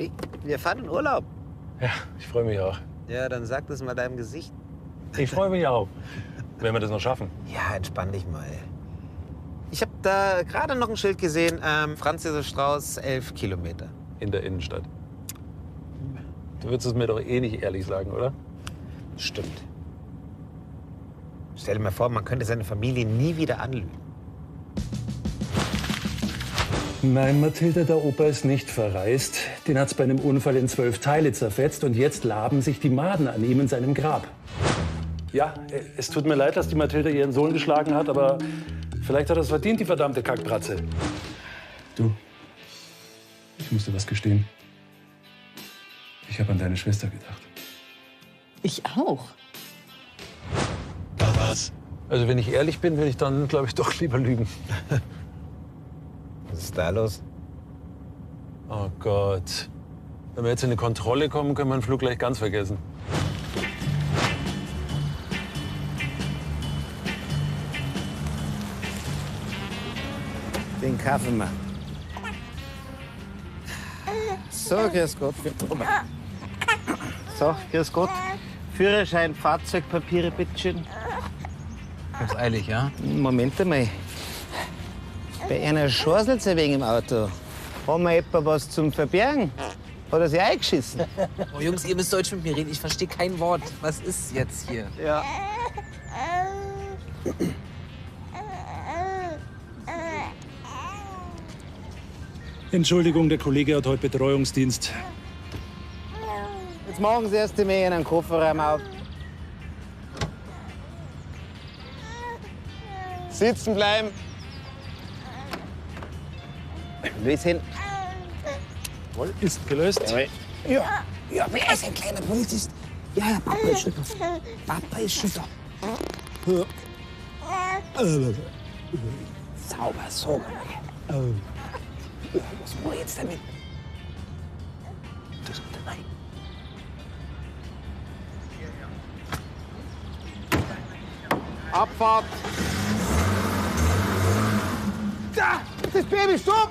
Hey, wir fahren in Urlaub. Ja, ich freue mich auch. Ja, dann sag das mal deinem Gesicht. Ich freue mich auch, wenn wir das noch schaffen. Ja, entspann dich mal. Ich habe da gerade noch ein Schild gesehen. Franz Josef Strauß, 11 Kilometer. In der Innenstadt. Du würdest es mir doch eh nicht ehrlich sagen, oder? Stimmt. Stell dir mal vor, man könnte seine Familie nie wieder anlügen. Nein, Mathilda, der Opa ist nicht verreist. Den hat's bei einem Unfall in 12 Teile zerfetzt und jetzt laben sich die Maden an ihm in seinem Grab. Ja, es tut mir leid, dass die Mathilda ihren Sohn geschlagen hat, aber vielleicht hat er es verdient, die verdammte Kackbratze. Du, ich muss dir was gestehen. Ich habe an deine Schwester gedacht. Ich auch. Da war's. Also wenn ich ehrlich bin, will ich dann, glaube ich, doch lieber lügen. Was ist da los? Oh Gott. Wenn wir jetzt in eine Kontrolle kommen, können wir den Flug gleich ganz vergessen. Den Kaffee mal. So, grüß Gott. So, grüß Gott. Führerschein, Fahrzeugpapiere, bitteschön. Hab's eilig, ja? Moment einmal. Bei einer schorselt's ein wenig im Auto. Haben wir etwa was zum Verbergen? Hat er sich eingeschissen? Oh, Jungs, ihr müsst Deutsch mit mir reden. Ich verstehe kein Wort. Was ist jetzt hier? Ja. Entschuldigung, der Kollege hat heute Betreuungsdienst. Jetzt machen Sie erst einmal einen Kofferraum auf. Sitzen bleiben. Lös hin. Jawohl, ist gelöst. Ja, ja, wer ist ein kleiner Polizist? Ja, ja, Papa ist schon da. Papa ist schon da. Sauber, so. Was mache ich jetzt damit? Das ist rein. Abfahrt! Da! Das Baby, stopp!